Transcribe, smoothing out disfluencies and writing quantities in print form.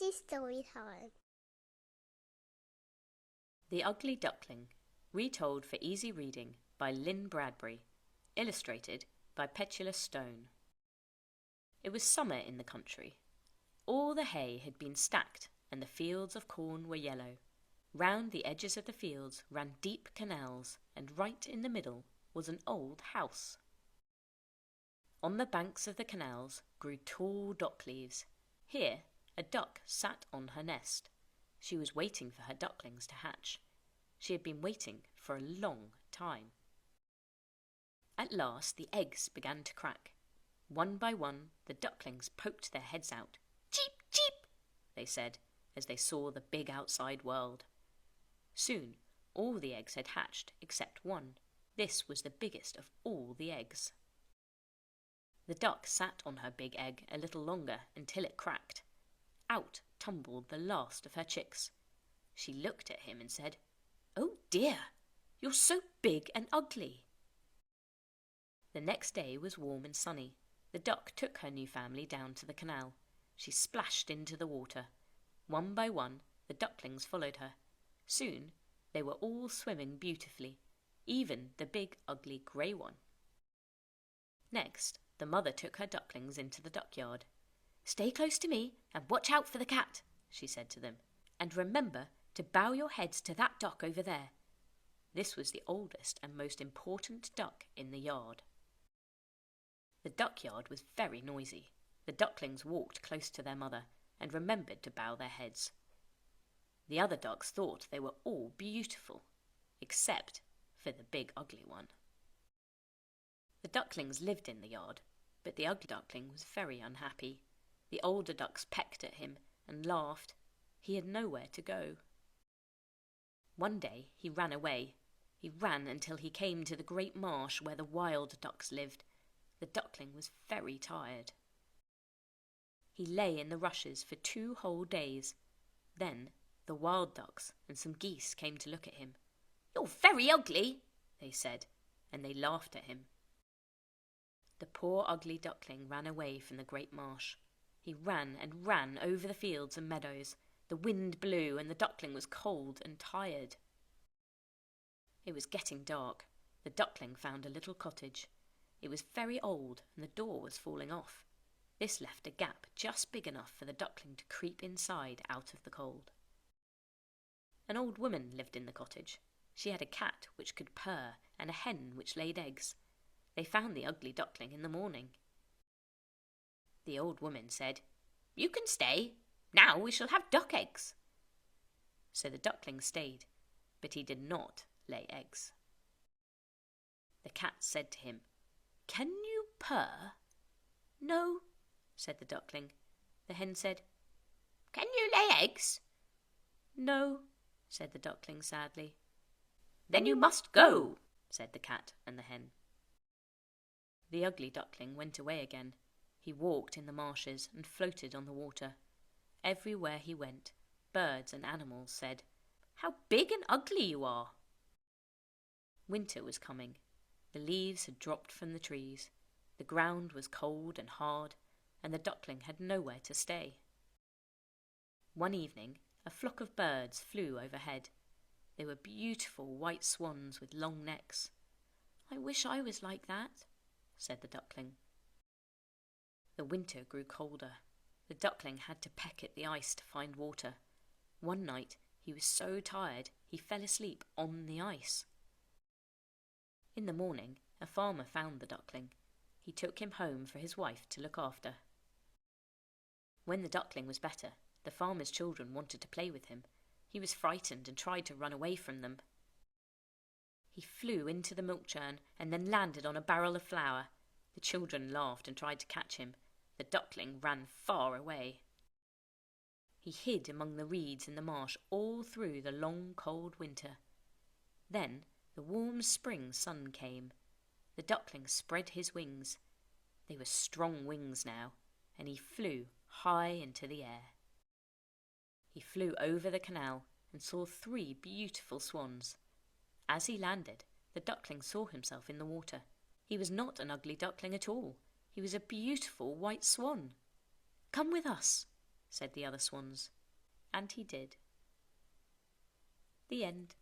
is story time. The Ugly Duckling, retold for easy reading by Lynne Bradbury, illustrated by Petula Stone. It was summer in the country. All the hay had been stacked and the fields of corn were yellow. Round the edges of the fields ran deep canals, and right in the middle was an old house. On the banks of the canals grew tall dock leaves. Here a duck sat on her nest. She was waiting for her ducklings to hatch. She had been waiting for a long time. At last the eggs began to crack. One by one the ducklings poked their heads out. "Cheep, cheep," they said, as they saw the big outside world. Soon all the eggs had hatched except one. This was the biggest of all the eggs. The duck sat on her big egg a little longer until it cracked. Out tumbled the last of her chicks. She looked at him and said, "Oh dear, you're so big and ugly." The next day was warm and sunny. The duck took her new family down to the canal. She splashed into the water. One by one, the ducklings followed her. Soon they were all swimming beautifully, even the big ugly grey one. Next, the mother took her ducklings into the duckyard. "Stay close to me and watch out for the cat," she said to them. "And remember to bow your heads to that duck over there." This was the oldest and most important duck in the yard. The duckyard was very noisy. The ducklings walked close to their mother and remembered to bow their heads. The other ducks thought they were all beautiful, except for the big ugly one. The ducklings lived in the yard, but the ugly duckling was very unhappy. The older ducks pecked at him and laughed. He had nowhere to go. One day he ran away. He ran until he came to the great marsh where the wild ducks lived. The duckling was very tired. He lay in the rushes for 2 whole days. Then the wild ducks and some geese came to look at him. "You're very ugly," they said, and they laughed at him. The poor ugly duckling ran away from the great marsh. He ran and ran over the fields and meadows. The wind blew and the duckling was cold and tired. It was getting dark. The duckling found a little cottage. It was very old and the door was falling off. This left a gap just big enough for the duckling to creep inside out of the cold. An old woman lived in the cottage. She had a cat which could purr and a hen which laid eggs. They found the ugly duckling in the morning. The old woman said, "You can stay. Now we shall have duck eggs." So the duckling stayed, but he did not lay eggs. The cat said to him, "Can you purr?" "No," said the duckling. The hen said, "Can you lay eggs?" "No," said the duckling sadly. "Then you must go," said the cat and the hen. The ugly duckling went away again. He walked in the marshes and floated on the water. Everywhere he went, birds and animals said, "How big and ugly you are." Winter was coming. The leaves had dropped from the trees. The ground was cold and hard, and the duckling had nowhere to stay. One evening, a flock of birds flew overhead. They were beautiful white swans with long necks. "I wish I was like that," said the duckling. The winter grew colder. The duckling had to peck at the ice to find water. One night he was so tired he fell asleep on the ice. In the morning a farmer found the duckling. He took him home for his wife to look after. When the duckling was better, the farmer's children wanted to play with him. He was frightened and tried to run away from them. He flew into the milk churn and then landed on a barrel of flour. The children laughed and tried to catch him. The duckling ran far away. He hid among the reeds in the marsh all through the long cold winter. Then the warm spring sun came. The duckling spread his wings. They were strong wings now, and he flew high into the air. He flew over the canal and saw 3 beautiful swans. As he landed, the duckling saw himself in the water. He was not an ugly duckling at all. He was a beautiful white swan. "Come with us," said the other swans. And he did. The end.